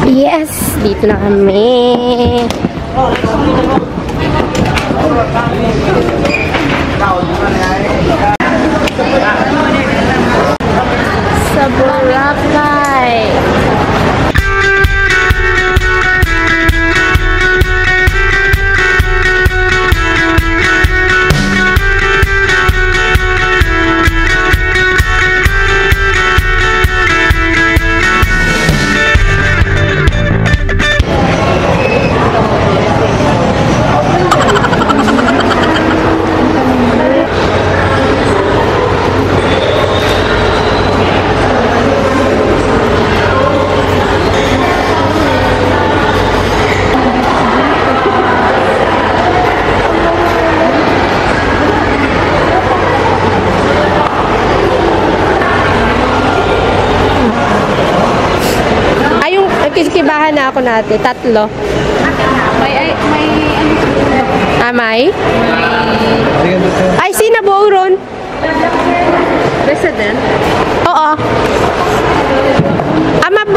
Yes! Dito na kami. Sa Boracay. Kiskibahan na ako natin. 3. May Amay? Ay, sinabuo ron. resident? Oo.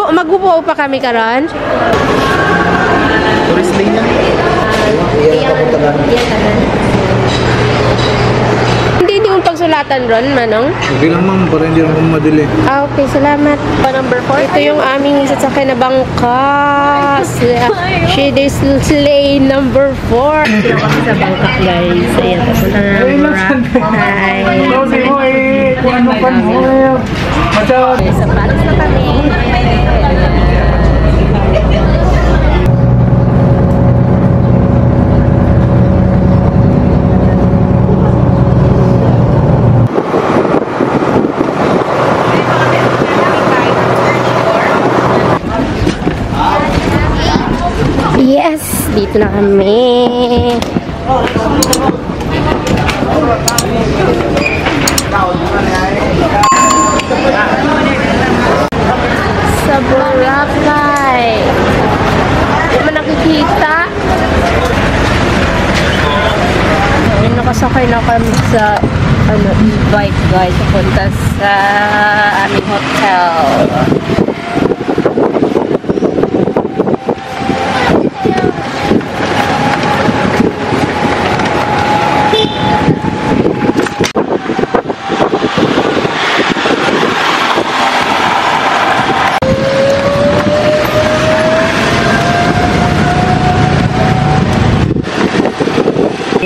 Magbubuo pa kami karon. Tourist lane yan. Hindi yung pagsulatan ron, Manong? Okay lang ma'am, para hindi naman madali. Okay, salamat. Number 4? Ito yung aming sasakyan na bangka. She is lane number 4. Dito kami sa bangka, guys. Ayan, papunta na ng Boracay. Sa Paris na kami. Yes! Dito na kami. Sa Boracay. Hindi mo nakikita. Nakasakay na kami sa e-bike, guys. Papunta sa aming hotel.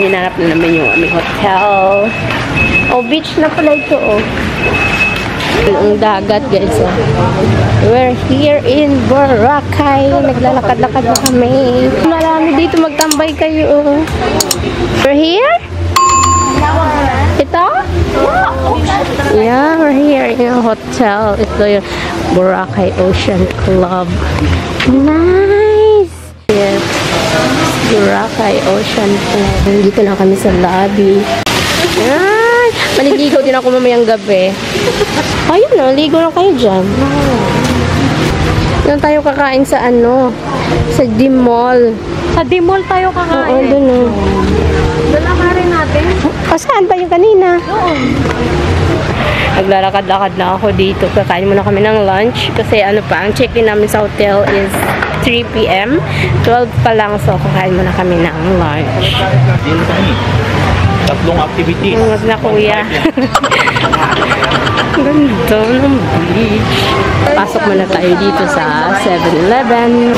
Hinanap na naman yung aming hotel. Oh, beach na pala ito, oh. Ang dagat, guys, oh. We're here in Boracay. Naglalakad-lakad na kami. Marami dito, magtambay kayo, oh. We're here? Ito? Yeah, we're here in a hotel. Ito yung Boracay Ocean Club. Nice! Yes. Boracay Ocean Club. Dito lang kami sa lobby. Ay! Maliligo din ako mamayang gabi. Ayun na, ligo lang kayo dyan. Doon tayo kakain sa sa D-Mall. Sa D-Mall tayo kakain. Oo, doon o. Doon lang rin natin. O, saan pa yung kanina? Oo. Naglalakad-lakad na ako dito. Kakain muna kami ng lunch. Kasi ang check-in namin sa hotel is 3 p.m. 12 pa lang. So, kakain muna kami ng lunch. Tatlong activities. Huwag na, kuya. Ganda ng beach. Pasok muna tayo dito sa 7-Eleven.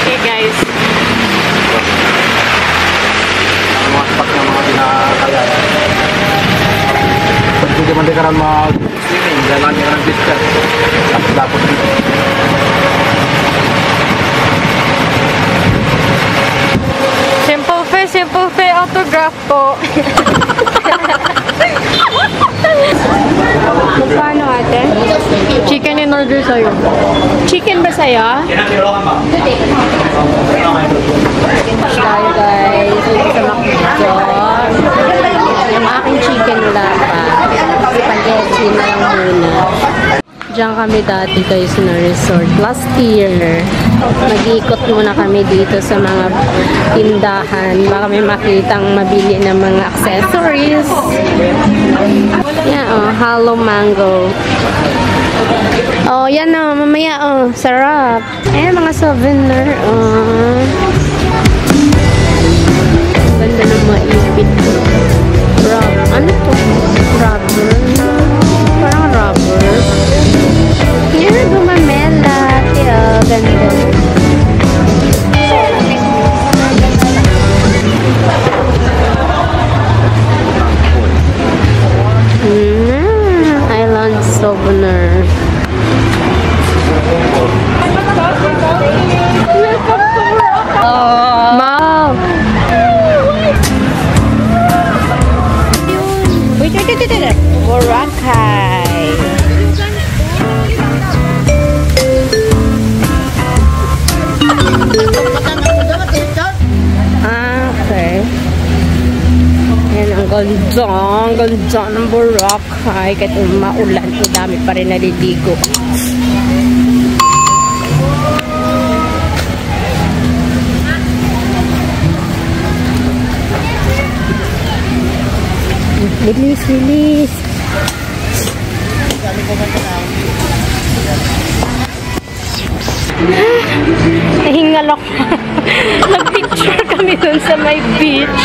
Okay, guys. Mga spot ng mga pinakaya. Pag hindi man din ka mag-swimming, dahil lang ka ng beach ka. Tapos dapat dito. Simple Fe autograph po. Magkano, ate? Chicken in order sa'yo. Chicken ba sa'yo? Tayo, guys. Dito sa McDo. Yung aking chicken wala pa. Spaghetti na lang muna. Diyan kami dati guys na resort. Last year, nag-iikot muna kami dito sa mga tindahan. Baka may makitang mabili ng mga accessories. Yan, oh, hollow mango. Oh, yan oh, mamaya oh, sarap. Ayan, mga souvenir. Oh. Ganda ng mga ipit. Ano to? Rubber. Parang rubber. Yan, gumamela. Kaya, ganda. Island souvenir. Wow! Wait. Boracay. Okay. Yan, ang ganda ng Boracay. Kahit maulan, ang dami pa rin naliligo. Bilis. Nahingal ako. Nag-picture kami dun sa may beach.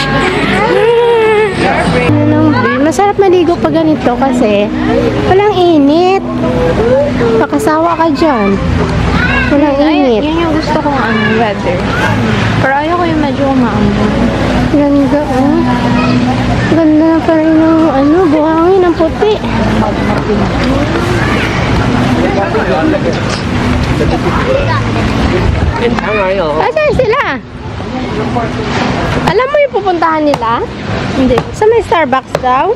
Masarap maligo pag ganito kasi walang init. Makasawa ka dyan. Walang init. Yan yung gusto kong weather. Pero ayaw ko yung medyo umaambon. Ganda, oh. Ganda na pa rin ng buhangin, ng puti. Asan sila? Alam mo yung pupuntahan nila? Hindi. Sa may Starbucks daw?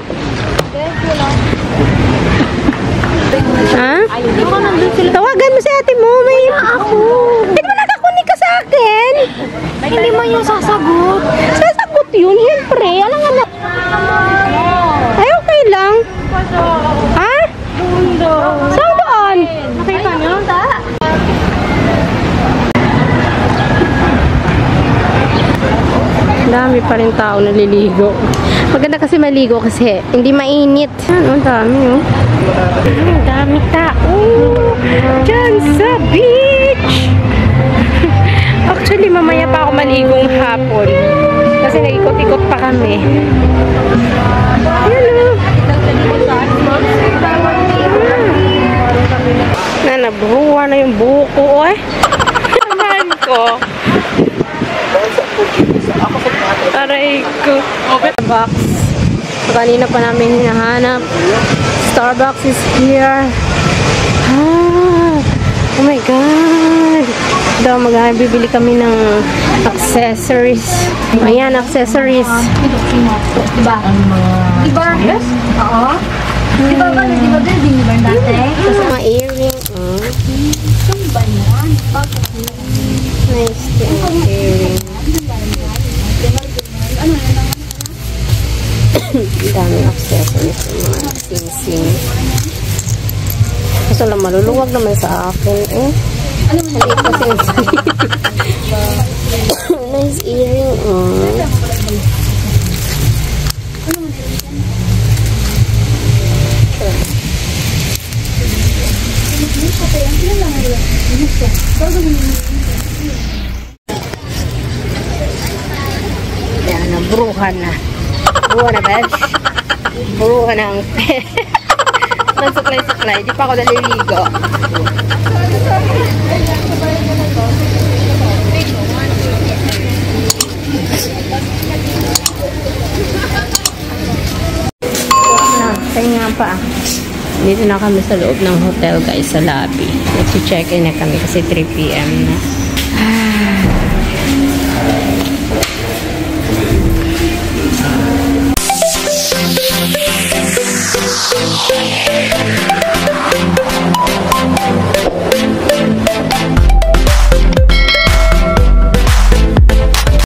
Ha? Tawagan mo si ate mo. May ako. Hindi mo nakakunik ka sa akin. Hindi mo yung sasagot. Sasagot yun, siyempre. Alam nga na. Ay, okay lang. Ha? Saan doon? Nakita niyo? Dami pa rin tao naliligo. Maganda kasi maligo kasi hindi mainit. Ano, dami oh. Ang dami tao. Diyan sa beach. Actually, mamaya pa ako maligong hapon. Kasi nag-ikot-ikot pa kami. Yan oh. Nabuhuwa na yung buko eh. Naman ko. Aray ko. Starbucks. Kanina pa namin hinahanap. Starbucks is here. Oh my God. Daw bibili kami ng accessories. Ayan, accessories. Diba? Yes? Oo. Diba dati? Mga earring. Nice earring. Daming accessories ng mga sing-sing. Kaso lang maluluwag naman sa akin eh. Hindi kasi nice earring. Yan, nabruhan na. Buwan na, Besh. Buwan na ang ng supply. Di pa ako naliligo. Kaya nga pa. Dito na kami sa loob ng hotel guys, sa lobby. Nag-check-in na kami kasi 3 PM na.